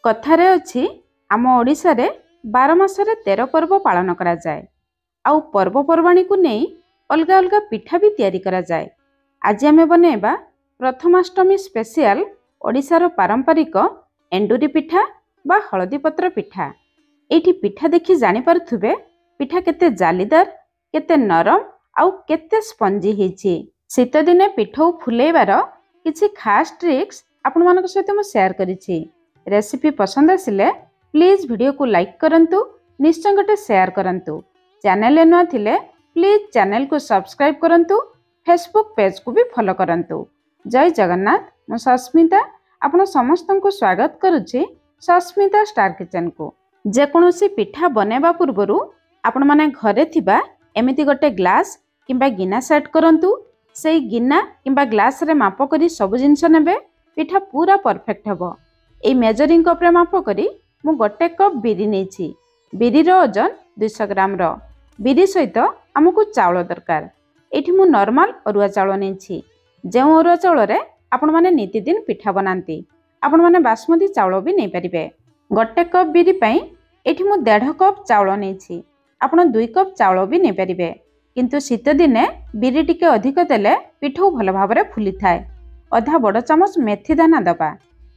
कथारे अछि आम ओडिशा रे 12 मासरे 13 पर्व पालन करा जाए। आउ पर्वपर्वाणी को नहीं अलगा अलगा पिठा भी तैयारी करा जाए। आज आमे बनेबा प्रथमाष्टमी स्पेशल ओडिशार पारंपरिक एंडुरी पिठा बा हळदी पत्र पिठा। एठी पिठा देखि जानि पारुथुबे पिठा केते जालीदार, केते नरम आउ केते स्पंजी हिची। शीत दिने पिठौ फुलेबार किछि खास ट्रिक्स आपण मानक सहित म शेयर करिछि। रेसिपी पसंद आसिले प्लीज वीडियो को लाइक करंतु, निश्चय गोटे शेयर करंतु। चैनल ए न थिले प्लीज चैनल को सब्सक्राइब करंतु, फेसबुक पेज को भी फॉलो करंतु। जय जगन्नाथ, मु सस्मिता आपण समस्त को स्वागत करुछि सस्मिता स्टार किचन को। जे कोनोसी पिठा बनेबा पूर्वरु आपण माने घरे थिबा एमिति गोटे ग्लास किंबा गिना सेट करंतु। सेई गिना किंबा ग्लास रे माप करी सब जिंस नेबे, पिठा पूरा परफेक्ट हबो। एई मेजरिंग कप रे माप करी मु गोटे कप बिरी नेछि। बिरी रो ओजन 200 ग्राम रो। बिरी सहित हमकु चावल दरकार। एठी मु नॉर्मल अरुआ चावल नेछि। जे अरुआ चावल रे आपण माने नितिदिन पिठा बनांती, आपण माने बासमती चावल भी नै परिबे। गोटे कप बिरी पई एठी मु 1.5 कप चावल नेछि। आपण 2 कप चावल भी नै परिबे। किंतु शीत दिने बिरी टिके अधिक देले पिठौ भल भाबरे फुली थाए। आधा बड़ चामच मेथी दाना दबा।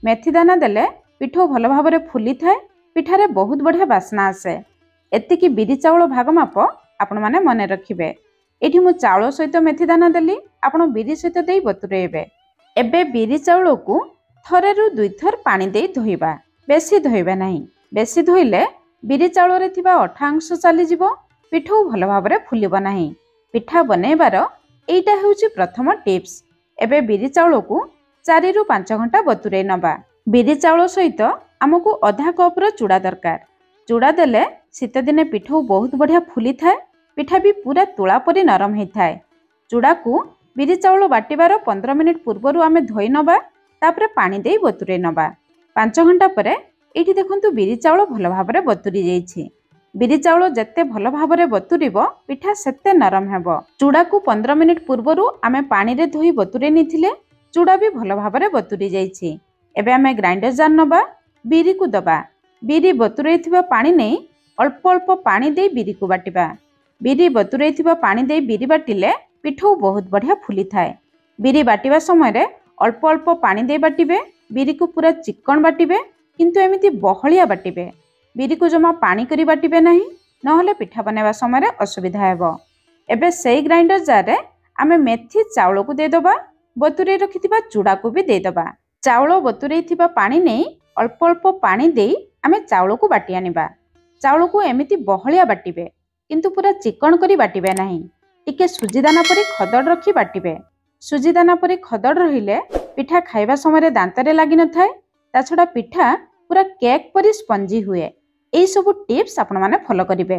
मेथी दाना देले पिठौ भल भाबरे फुली थाए। पिठारे बहुत बढ़िया बास्ना आसे। एतिकी बिरी चावल भाग माप आपण माने मने रखिबे। एठी मु चावल सहित मेथी दाना देली, आपण बिरी सहित देई बतुरेबे। एबे बिरी चावल को थरे रु 2 थर पानी देई धोइबा। बेसी धोइबे नाही। बेसी धोइले बिरी चावल रे थिबा अठा अंश चली जिवो, पिठौ भल भाबरे फुलिबो नाही। पिठा बनेबार एइटा हेउची प्रथम टिप्स। एबे बिरी चावल को 4 रु 5 घंटा बतुरे नबा। बिरी चावल सहित हमकु आधा कप रो चूड़ा दरकार। चूड़ा देले शीत दिने पिठौ बहुत बढ़िया फुली थाए। पिठा भी पूरा तुला परी नरम हेइ थाए। चूड़ा को बिरी चावल बाटिबार 15 मिनिट पूर्वरु आमे धोई नबा, तापरे पानी देई बतुरे नबा। 5 घंटा परे एठी देखंतु बिरी चावल भल भाबरे बतुरी जाईछि। बिरी चावल जत्ते भल भाबरे बतुरिबो पिठा सेत्ते नरम हेबो। चूड़ा को 15 मिनिट पूर्वरु आमे पानी रे धोई बतुरे निथिले, चूड़ा भी भल भाबरे बतुरी जाईछि। एबे आमे ग्राइंडर जार नबा, बिरी को दबा। बिरी बतुरेइथिबा पानी नै अल्प अल्प पानी देई बिरी को बाटिबा। बिरी बतुरेइथिबा पानी देई बिरी बाटिले पिठौ बहुत बढ़िया फुली थाए। बिरी बाटिबा समय रे अल्प अल्प पानी देई बाटिबे। बिरी को पूरा चिकन बाटिबे, किंतु एमिति बहलिया बाटिबे। बिरी को जमा पानी करी बाटिबे नाही, नहले पिठा बनेबा समय रे असुविधा हेबो। एबे सेई ग्राइंडर जार रे आमे मेथी चावल को दे दबा, बतुरे रखिथिबा चूड़ा को भी दे दबा। चावल बतुरेइथिबा पानी नै अल्प अल्प पानी देई आमे चावल को बाटी आनिबा। चावल को एमिति बहलिया बाटिबे, किंतु पूरा चिकन करी बाटिबे नाही। टिके सुजी दाना परी खदड़ रखी बाटिबे। सुजी दाना परी खदड़ रहिले पिठा खाइबा समय रे दांतरे लागि न थाए। ता छडा पिठा पूरा केक परी स्पंजी हुए। एई सब टिप्स आपण माने फॉलो करिवे।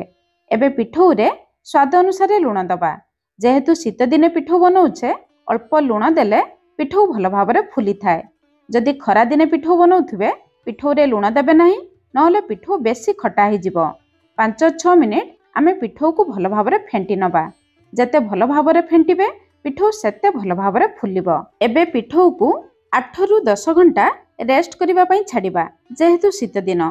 एबे पिठौ रे स्वाद अनुसार लूण दबा। जेहेतु शीत दिने पिठौ बनौछे, अल्प लूण देले पिठौ भल भाबरे फुली थाए। जदि खरा दिने पिठौ बनौथुबे, पिठौ रे लूण देबे नाही, नहले पिठौ बेसी खटा ही जिवो। 5-6 मिनिट आमे पिठौ को भल भाबरे फेंटी नबा। जते भल भाबरे फेंटीबे पिठौ सेते भल भाबरे फुलिबो। एबे पिठौ को 8 रु 10 घंटा रेस्ट करिबा पई छाडिबा। जेहेतु शीत दिन,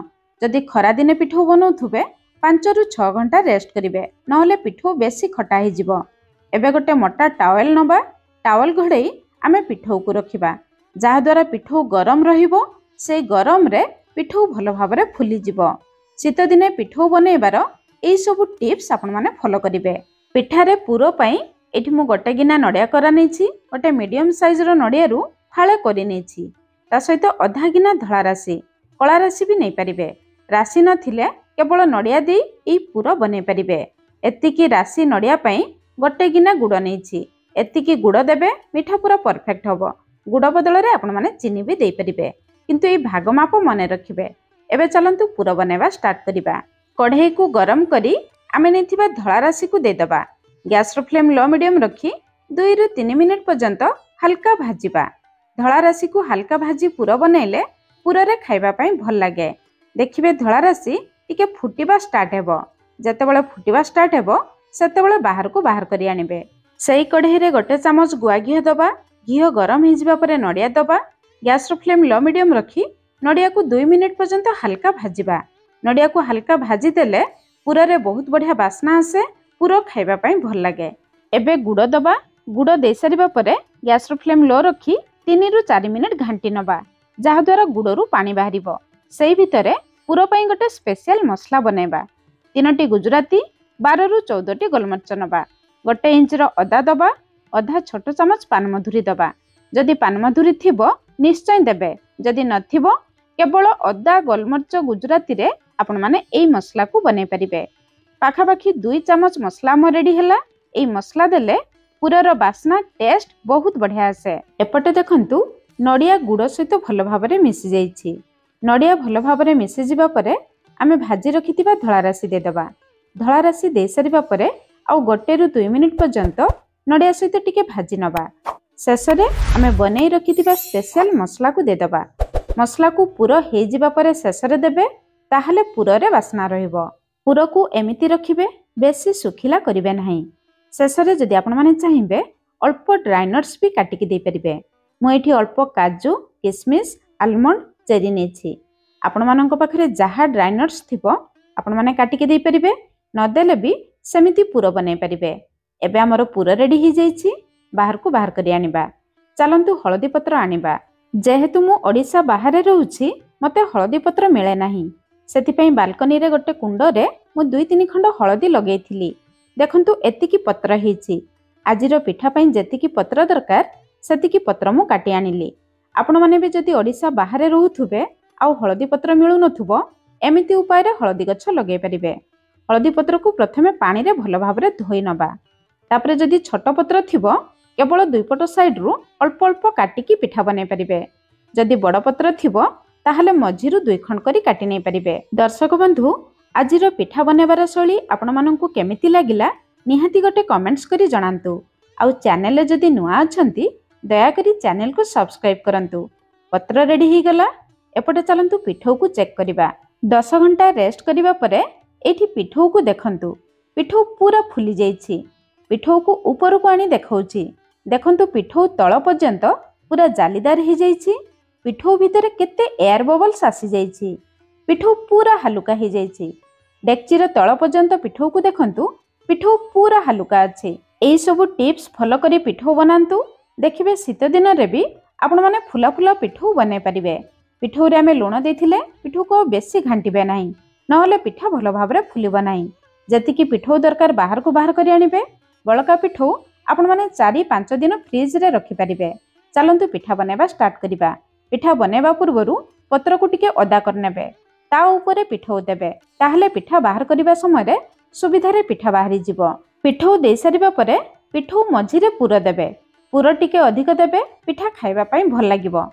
जदि खरा दिने पिठौ बनौथुबे 5 रु 6 घंटा रेस्ट करिवे, नहले पिठौ बेसी खटा ही जिवो। एबे गोटे मोटा टावेल नबा। टावेल घोड़ेई आमे पिठौ को रखिबा, जहा द्वारा पिठौ गरम रहिबो। से गरम रे पिठौ भल भाबरे फुली जिवो। शीत दिने पिठौ बनेबार एई सब टिप्स आपण माने फॉलो करिवे। पिठारे पुरो पई एठी मु गोटे गिना नडिया करा नेछि। गोटे मीडियम साइज रो नडिया रु फाळे करि नेछि। ता सहित आधा गिना धळा राशि, कळा राशि भी नै परिबे। राशि नथिले केवल नडिया देई एई पुरो बनै परिबे। एतिकी राशि नडिया पई गोटे गिना गुड़ नेछि। एतिकी गुड़ देबे, मिठा पूरा परफेक्ट हबो। गुड़ बदल रे आपण माने चीनी भी देई परिबे, किंतु एई भाग माप मने रखिबे। एबे चलंतु पुरो बनेबा स्टार्ट करिबा। कढ़ई को गरम करी आमे नेथिबा धळा राशि को दे दबा। गैस रो फ्लेम लो मीडियम रखी 2 रु 3 मिनिट पर्यंत हल्का भाजिबा। धळा राशि को हल्का भाजी पुरो बनेले पुरो रे खाइबा पई भल लागे। देखिबे धळा राशि टिके फुटिबा स्टार्ट हेबो। जेतेबेले फुटिबा स्टार्ट हेबो सेतेबेले बाहर को बाहर करी आनिबे। सेई कढ़ई रे गोटे चामच गुआ घिओ दबा। घिओ गरम हो जिबा परे नडिया दबा। गैस फ्लेम लो मीडियम रखी नड़िया को 2 मिनिट पर्यंत हल्का भाजिबा। नड़िया को हल्का भाजी देले पूरा रे बहुत बढ़िया बास्ना आसे, पूरा खाइबा पई भल लागे। एबे गुड़ दबा। गुड़ दे सारिबा परे गैस फ्लेम लो रखी 3 रु 4 मिनिट घांटी नबा, जहा द्वारा गुड़रू पानी बाहरिबो। सेई भितरे पूरा पई गोटे स्पेशल मसला बनेबा। 3टी गुजराती, 12 रु 14टी गोलमरिच नबा, 1 इंच रो अदा दबा, अधा छोट चमच पानमधुरी दबा। जदि पानमधुरी थिबो निश्चय देबे, जदि नथिबो केवल अदा गोलमरिच गुजराती रे आपण माने एई मसला को बनै परिबे। पाखापाखी 2 चमच मसला म रेडी हैला। एई मसला देले पूरार बास्ना टेस्ट बहुत बढ़िया आसे। एपटे देखंतु नड़िया गुड़ सहित भल भाबरे मिसी जाइछि। नड़िया भल भाबरे मिसी जिबा परे आमे भाजी रखिथिबा धळा राशि दे देबा। धळा राशि दे सारिबा परे आउ 1 रु 2 मिनिट पर्यंत नड़िया सहित टिके भाजी नबा। शेषरे आमे बनै रखिथिबा स्पेशल मसला को दे देबा। मसला को पूरा हे जिबा परे शेषरे देबे, ताहले पूरा रे बास्ना रहिबो। पूरा को एमिति रखिबे, बेसी सुखिला करिवे नाही। शेषरे जदि आपण माने चाहिबे अल्प ड्राई नट्स भी काटिकी दे परिबे। मु एठी अल्प काजू, किसमिस, आलमंड, चेरी नेछि। आपण मानक पाखरे जहा ड्राई नट्स थिबो आपण माने काटिकी दे परिबे, न देले भी सेमिति पूरा बनै परिबे। एबे हमर पूरा रेडी ही जाइछि। बाहर को बाहर करि आनिबा। चलंतु हळदी पत्र आनिबा। जेहेतु मु ओडिसा बाहर रहउछि, मते हळदी पत्र मिले नाही। सेति पई बाल्कनी रे गोटे कुंड रे मु 2-3 खंड हळदी लगेइथिली। देखंतु एतिकी पत्र हिछि। आजिरो पिठा पई जेतिकी पत्र दरकार सेतिकी पत्र मु काटी आनिली। आपण माने भी जदि ओडिसा बाहर रहउथुबे आ हळदी पत्र मिलु नथुबो, एमिति उपाय रे हळदी गछ लगेइ परिबे। हळदी पत्र को प्रथमे पानी रे भल भाबरे धोई नबा। तापरे जदि छोट पत्र थिबो केवल 2 पट साइड रु अल्प अल्प काटिकी पिठा बनै परिबे। जदि बड़ पत्र थिबो ताहले मझिरु 2 खंड करी काटी नै परिबे। दर्शक बंधु, आजिरो पिठा बनेबार शैली आपण माननकु केमिति लागिला निहाती गोटे कमेंट्स करी जणांतु। आउ चैनल रे जदि नुआ अछंती दया करी चैनल को सब्सक्राइब करंतु। पत्र रेडी ही गला। एपटे चलंतु पिठौ को चेक करिबा। 10 घंटा रेस्ट करिबा परे एठी पिठौ को देखंतु। पिठौ पूरा फुली जाइछि। पिठौ को ऊपर को आनी देखौछि। देखंतु पिठौ तळ पर्यंत पूरा जालीदार ही जाइछि। पिठौ भितरे केते एयर बबल्स आसी जाइछि। पिठौ पूरा हलुका ही जाइछि। डेक्चीर तळ पर्यंत पिठौ को देखंतु। पिठौ पूरा हलुका अछि। एई सब टिप्स फॉलो करी पिठौ बनांतु। देखिबे शीत दिन रे भी आपण माने फुला फुला पिठौ बनै परिबे। पिठौ रे आमे लूण देथिले पिठौ को बेसी घांटिबे नाही, नहले पिठा भलो भाबरे फुलिबो नाही। जतिकी पिठौ दरकार बाहर को बाहर करी आनिबे। बळका पिठौ आपण माने 4-5 दिन फ्रिज रे रखि परिबे। चलंतु पिठा बनेबा स्टार्ट करिबा। पिठा बनेबा पूर्वरु पत्र को टिके अदा करनेबे, ता ऊपरे पिठौ देबे, ताहले पिठा बाहर करिबा समय रे सुविधा रे पिठा बाहरी जिवो। पिठौ दे सारिबा परे पिठौ मझिरे पूरा देबे। पूरा टिके अधिक देबे, पिठा खाइबा पई भल लागिवो।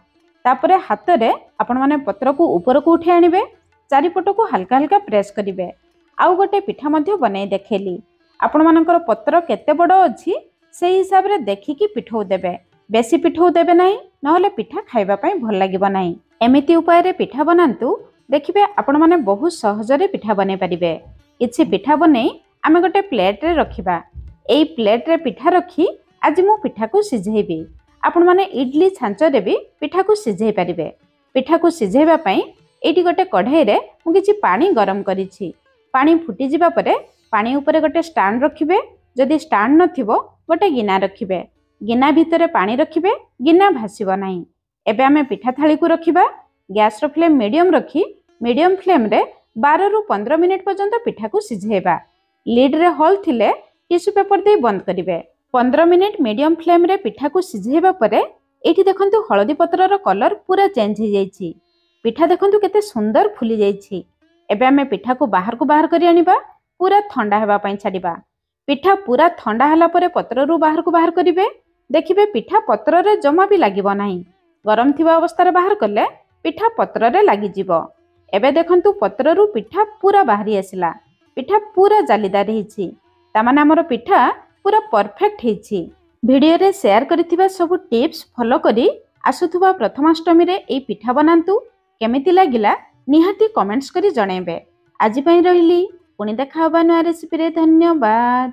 तापरे हाथ रे आपण माने पत्र को ऊपर को उठे आनिबे। चारिपट को हल्का हल्का प्रेस करिबे। आउ गोटे पिठा मध्य बनै देखेली। आपण मानकर पत्र केते बड़ अछि सेही हिसाब रे देखिकी पिठौ देबे। बेसी पिठौ देबे नाही, नहले पिठा खाइबा पई भल लागिबो नाही। एमिति उपाय रे पिठा बनांतु। देखिबे आपण माने बहुत सहज रे पिठा बनै परिबे। किछि पिठा बनै आमे गोटे प्लेट रे रखिबा। एई प्लेट रे पिठा रखी आज मु पिठा को सिझेइबी। आपण माने इडली छांच रे भी पिठा को सिझेइ परिबे। पिठा को सिझेइबा पई एटी गोटे कढ़ाई रे मु किछि पानी गरम करिछि। पानी फुटी जिबा परे पानी ऊपर गोटे स्टैंड रखिबे। जदि स्टैंड नथिबो गोटे गिना रखिबे। गिना भितरे पानी रखिबे, गिना भासिबो नाही। एबे आमे पिठा थाली को रखिबा। गैस रो फ्लेम मीडियम रखी मीडियम फ्लेम रे 12 रु 15 मिनिट पर्यंत पिठा को सिझेइबा। लीड रे होल थिले टिश्यू पेपर दे बंद करिवे। 15 मिनिट मीडियम फ्लेम रे पिठा को सिझेइबा परे एठी देखंतु हळदी पत्रर कलर पूरा चेंज हो जाइछि। पिठा देखंतु केते सुंदर फुली जाइछि। एबे आमे पिठा को बाहर करी आनिबा। पूरा ठंडा हेबा पई छाडिबा। पिठा पूरा ठंडा हला परे पत्ररू बाहर करिवे। देखिबे पिठा पत्र रे जमा भी लागिबो नाही। गरम थिबा अवस्था रे बाहर करले पिठा पत्र रे लागि जिवो। एबे देखंतु पत्ररू पिठा पूरा बाहरी आसिला। पिठा पूरा जालीदार हिछि। ता माने हमर पिठा पूरा परफेक्ट हिछि। वीडियो रे शेयर करिथिबा सब टिप्स फॉलो करी आसुथुबा प्रथमाष्टमी रे एई पिठा बनांतु। केमिति लागिला निहाती कमेंट्स करी जणैबे। आजि पई रहिली, पुणी देखा हबा नुआ रेसिपी रे। धन्यवाद।